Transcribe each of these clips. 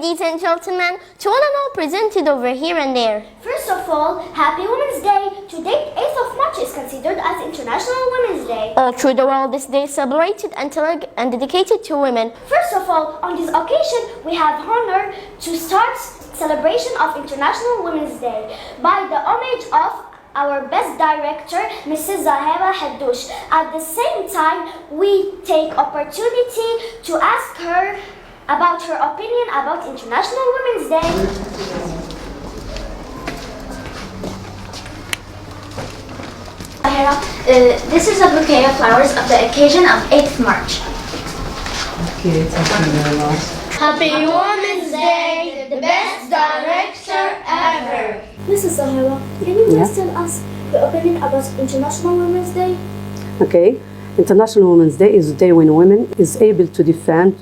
ladies and gentlemen, to all and all presented over here and there. First of all, Happy Women's Day. Today, 8th of March is considered as International Women's Day. All through the world, this day is celebrated and dedicated to women. First of all, on this occasion, we have honor to start celebration of International Women's Day by the homage of our best director, Mrs. Zahera Haddoush. At the same time, we take opportunity to ask her about her opinion about International Women's Day. Zahera, this is a bouquet of flowers of the occasion of 8th March. Okay, thank you very much. Happy Women's Day, the best director ever. Mrs. Zahera, can you please tell us your opinion about International Women's Day? Okay, International Women's Day is a day when women is able to defend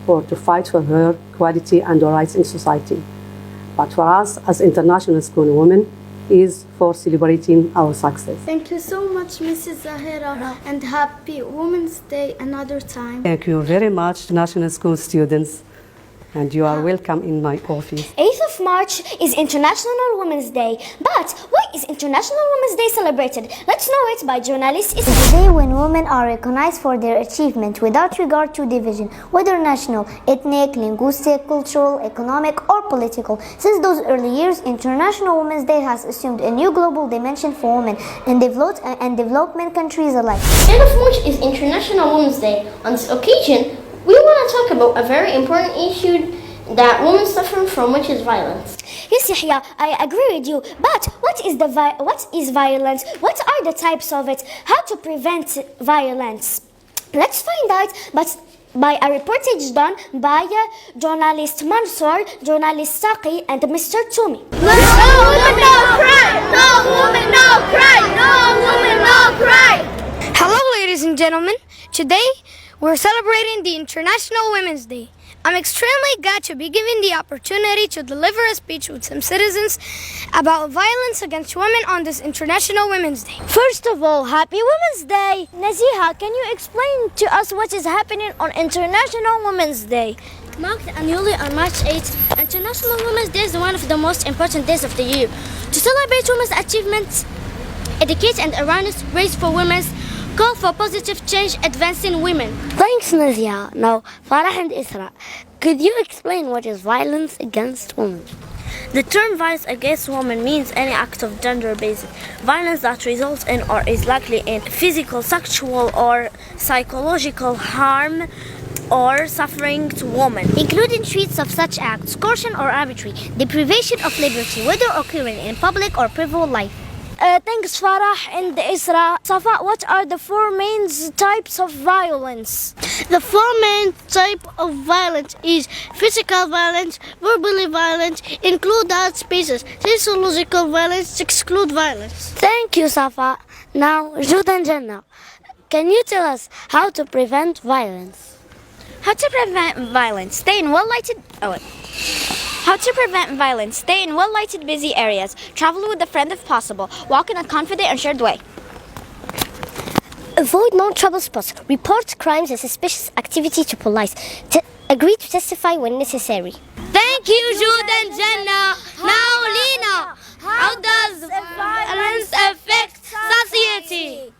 or to fight for her equality and her rights in society. But for us as international school women is for celebrating our success. Thank you so much, Mrs. Zahera, and Happy Women's Day another time. Thank you very much, national school students, and you are welcome in my office. 8th of March is International Women's Day. But why is International Women's Day celebrated? Let's know it by journalist Isra. The day when women are recognized for their achievement without regard to division, whether national, ethnic, linguistic, cultural, economic, or political. Since those early years, International Women's Day has assumed a new global dimension for women in developed and development countries alike. 8th of March is International Women's Day. On this occasion, we want to talk about a very important issue that women suffer from, which is violence. Yes, Yahya, I agree with you. But what is violence? What are the types of it? How to prevent violence? Let's find out, but by a reportage done by journalist Mansour, journalist Saqi, and Mr. Toumi. No woman, no cry! No woman, no cry! No woman, no cry! Hello, ladies and gentlemen. Today, we're celebrating the International Women's Day. I'm extremely glad to be given the opportunity to deliver a speech with some citizens about violence against women on this International Women's Day. First of all, Happy Women's Day! Naziha, can you explain to us what is happening on International Women's Day? Marked annually on March 8th, International Women's Day is one of the most important days of the year. To celebrate women's achievements, educate and awareness raised for women's call for positive change advancing women. Thanks, Naziha. Now, Farah and Isra, could you explain what is violence against women? The term violence against women means any act of gender-based violence that results in or is likely in physical, sexual or psychological harm or suffering to women, including treats of such acts, coercion or arbitrary deprivation of liberty, whether occurring in public or private life. Thanks, Farah and Isra. Safa, what are the four main types of violence? The four main types of violence is physical violence, verbally violence, include that species, psychological violence, exclude violence. Thank you, Safa. Now, Judan Jannah, can you tell us how to prevent violence? How to prevent violence? Stay in well-lighted... How to prevent violence? Stay in well-lighted, busy areas. Travel with a friend if possible. Walk in a confident and shared way. Avoid non-trouble spots. Report crimes and suspicious activity to police. Agree to testify when necessary. Thank you, Judan Jannah. Now, Lina, how does violence affect society?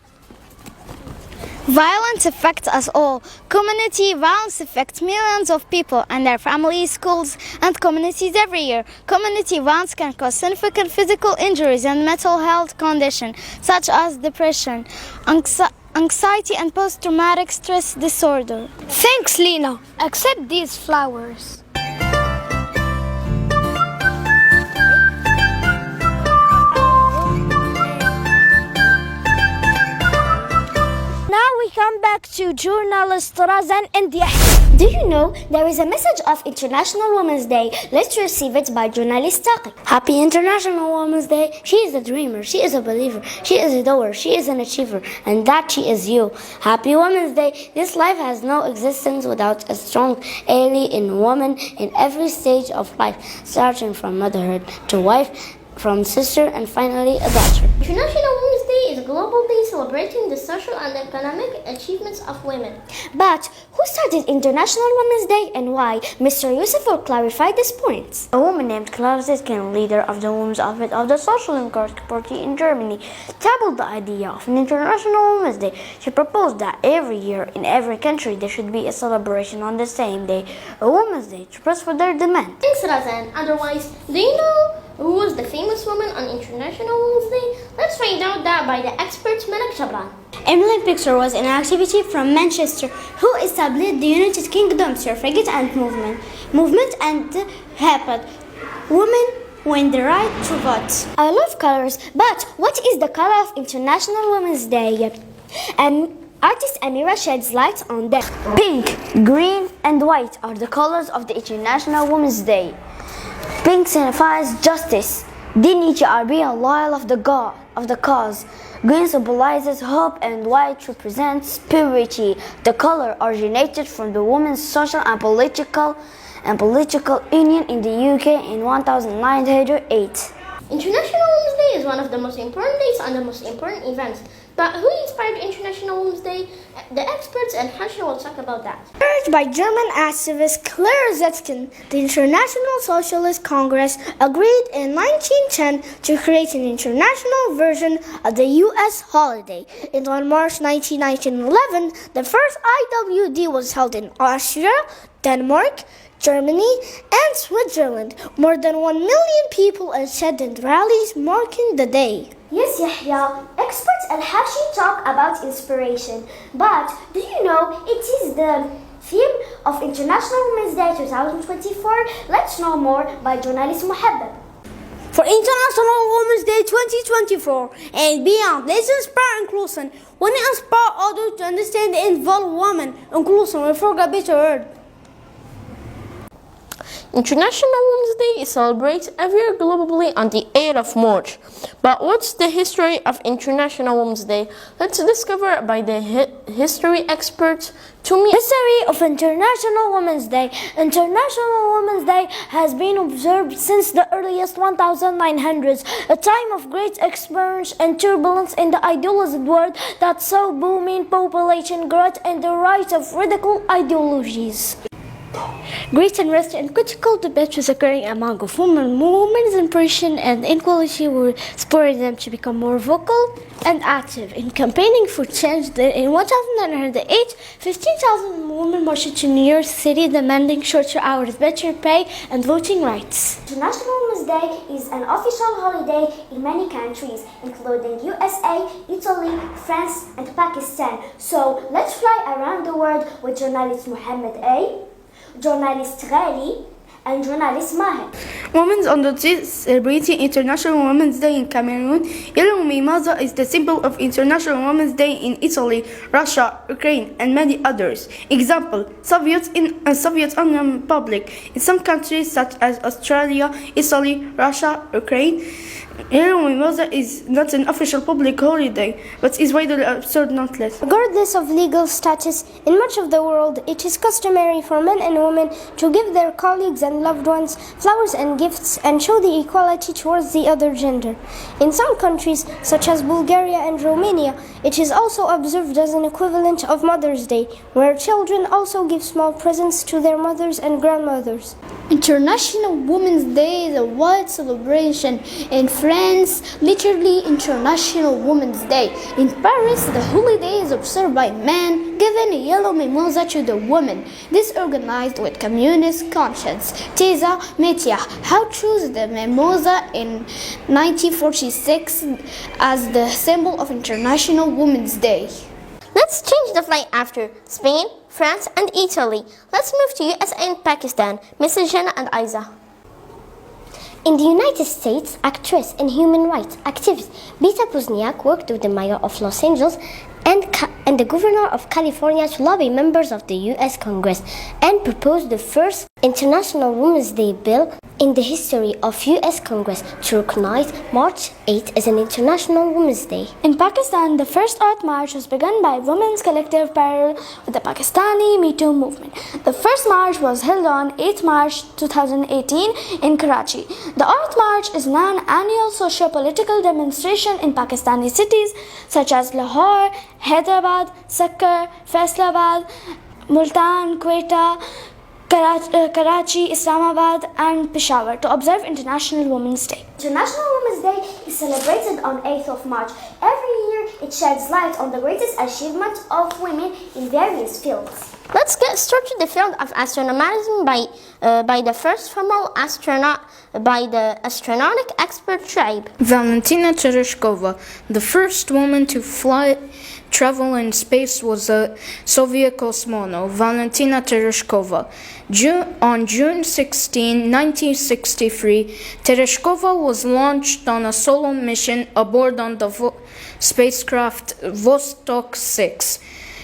Violence affects us all. Community violence affects millions of people and their families, schools, and communities every year. Community violence can cause significant physical injuries and mental health conditions such as depression, anxiety, and post-traumatic stress disorder. Thanks, Lina. Accept these flowers. Now we come back to journalist Razan and Yahya. Do you know there is a message of International Women's Day? Let's receive it by journalist Taqi. Happy International Women's Day. She is a dreamer. She is a believer. She is a doer. She is an achiever. And that she is you. Happy Women's Day. This life has no existence without a strong ally in woman in every stage of life, starting from motherhood to wife, from sister, and finally a daughter. International Women's Day is a global day celebrating the social and economic achievements of women. But who started International Women's Day and why? Mr. Yusuf will clarify this point. A woman named Clara Zetkin, leader of the Women's Office of the Social Democratic Party in Germany, tabled the idea of an International Women's Day. She proposed that every year in every country there should be a celebration on the same day, a Women's Day, to press for their demand. Thanks, Razan. Otherwise, do you know who was the famous woman on International Women's Day? Let's find out that by the expert Malak Jabran. Emily Pictor was an activity from Manchester who established the United Kingdom suffragette and movement and helped women win the right to vote. I love colors, but what is the color of International Women's Day? Artist Amira sheds light on that. Pink, green, and white are the colors of the International Women's Day. Pink signifies justice, dignity, or being loyal of the cause. Green symbolizes hope, and white represents purity. The color originated from the Women's Social and Political Union in the UK in 1908. International Women's Day is one of the most important days and the most important events. But who inspired International Women's Day? The experts and Hasha will talk about that. Urged by German activist Clara Zetkin, the International Socialist Congress agreed in 1910 to create an international version of the U.S. holiday. And on March 1911, the first IWD was held in Austria, Denmark, Germany, and Switzerland. More than 1 million people attended rallies marking the day. Yes, Yahya. Experts Al-Hashi talk about inspiration. But do you know it is the theme of International Women's Day 2024? Let's know more by journalist Muhammad. For International Women's Day 2024 and beyond, let's inspire inclusion. When we inspire others to understand and involve women, inclusion will forget a better word. International Women's Day is celebrated every year globally on the 8th of March. But what's the history of International Women's Day? Let's discover by the history expert Tumi. History of International Women's Day. International Women's Day has been observed since the earliest 1900s, a time of great experience and turbulence in the idealized world that saw booming population growth and the rise of radical ideologies. Great unrest and critical debate was occurring among women. Women's impression and inequality were spurring them to become more vocal and active in campaigning for change. In 1908, 15,000 women marched to New York City demanding shorter hours, better pay, and voting rights. International Women's Day is an official holiday in many countries, including USA, Italy, France, and Pakistan. So let's fly around the world with journalist Muhammad A., journalist Ghali, and journalist Maher. Women on the day celebrating International Women's Day in Cameroon. Yellow mimosa is the symbol of International Women's Day in Italy, Russia, Ukraine, and many others. Example: Soviet Union Republic. In some countries such as Australia, Italy, Russia, Ukraine, Yellow mimosa is not an official public holiday, but is widely observed nonetheless. Regardless of legal status, in much of the world, it is customary for men and women to give their colleagues and loved ones flowers and gifts and show the equality towards the other gender. In some countries, such as Bulgaria and Romania, it is also observed as an equivalent of Mother's Day, where children also give small presents to their mothers and grandmothers. International Women's Day is a wide celebration. In France, literally International Women's Day. In Paris, the holiday is observed by men, giving a yellow mimosa to the women. This organized with communist conscience. Teza Metia, how chose the mimosa in 1946 as the symbol of International Women's Day. Let's change the flight after Spain, France, and Italy. Let's move to USA and Pakistan. Mrs. Jana and Aiza. In the United States, actress and human rights activist Bita Pozniak worked with the mayor of Los Angeles and the governor of California to lobby members of the U.S. Congress and proposed the first International Women's Day bill in the history of US Congress to recognize March 8 as an International Women's Day. In Pakistan, the first Art March was begun by Women's Collective parallel with the Pakistani Me Too movement. The first march was held on 8 March 2018 in Karachi. The Art March is now an annual socio-political demonstration in Pakistani cities such as Lahore, Hyderabad, Sakkar, Faisalabad, Multan, Quetta, Karachi, Islamabad and Peshawar to observe International Women's Day. International Women's Day is celebrated on 8th of March. Every year it sheds light on the greatest achievements of women in various fields. Let's get started the field of astronomism by the first female astronaut by the astronautic expert tribe. Valentina Tereshkova, the first woman to travel in space, was a Soviet cosmonaut, Valentina Tereshkova. On June 16, 1963, Tereshkova was launched on a solo mission aboard on the spacecraft Vostok 6.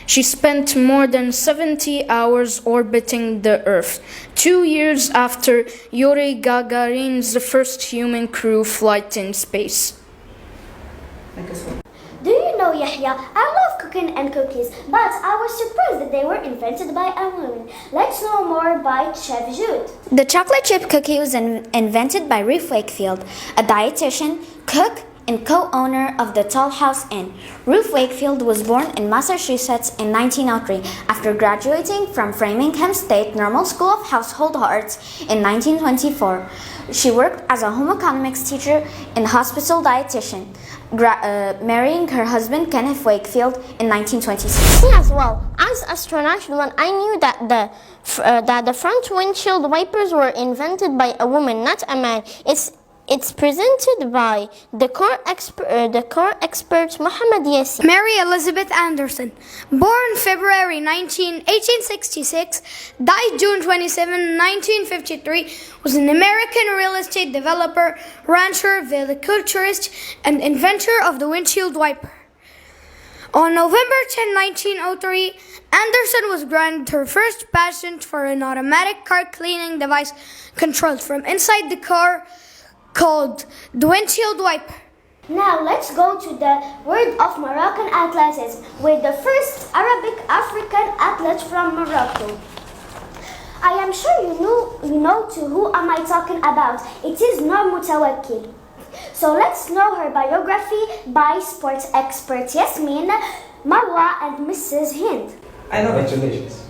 She spent more than 70 hours orbiting the Earth, 2 years after Yuri Gagarin's first human crew flight in space. Do you know, Yahya, I love cooking and cookies, but I was surprised that they were invented by a woman. Let's know more by Chef Jude. The chocolate chip cookie was invented by Ruth Wakefield, a dietitian, cook, and co-owner of the Toll House Inn. Ruth Wakefield was born in Massachusetts in 1903 after graduating from Framingham State Normal School of Household Arts in 1924. She worked as a home economics teacher and hospital dietitian, marrying her husband Kenneth Wakefield in 1926. Me as well. As astronaut, when I knew that the front windshield wipers were invented by a woman, not a man. It's presented by the core expert Muhammad Yassin. Mary Elizabeth Anderson, born February 1866, died June 27, 1953, was an American real estate developer, rancher, viticulturist, and inventor of the windshield wiper. On November 10, 1903, Anderson was granted her first patent for an automatic car cleaning device controlled from inside the car, called the windshield wiper. Now let's go to the world of Moroccan athletics with the first Arabic African athlete from Morocco. I am sure you know to who am I talking about. It is Noor Mutawakkil. So let's know her biography by sports expert Yasmin, Marwa and Mrs. Hind. Congratulations.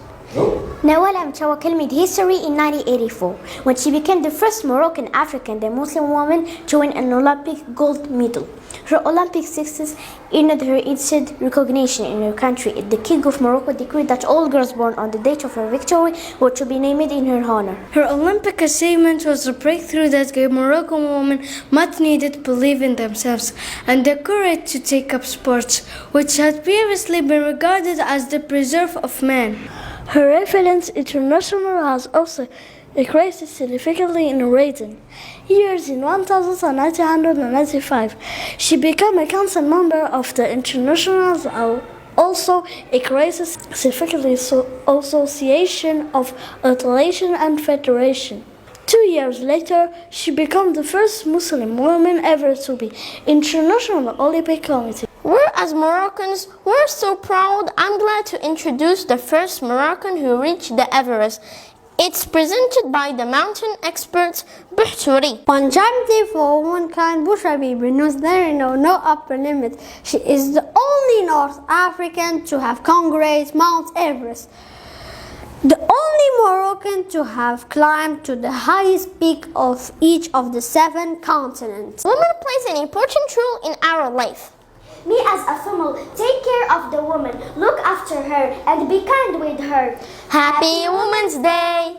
Nawala Mutawakkil made history in 1984 when she became the first Moroccan African, the Muslim woman, to win an Olympic gold medal. Her Olympic success earned her instant recognition in her country. The King of Morocco decreed that all girls born on the date of her victory were to be named in her honor. Her Olympic achievement was a breakthrough that gave Moroccan women much needed belief in themselves and the courage to take up sports, which had previously been regarded as the preserve of man. Her reference international has also increased significantly in rating. Years in 1995, she became a council member of the International also increased significantly Association of Athletics and Federation. 2 years later, she became the first Muslim woman ever to be International Olympic Committee. We're as Moroccans, we're so proud. I'm glad to introduce the first Moroccan who reached the Everest. It's presented by the mountain expert Buhturi. Punctuality for womankind, Bushra Bibi knows there is no upper limit. She is the only North African to have conquered Mount Everest, the only Moroccan to have climbed to the highest peak of each of the 7 continents. Women plays an important role in our life. Me as a female, take care of the woman, look after her, and be kind with her. Happy Women's Day!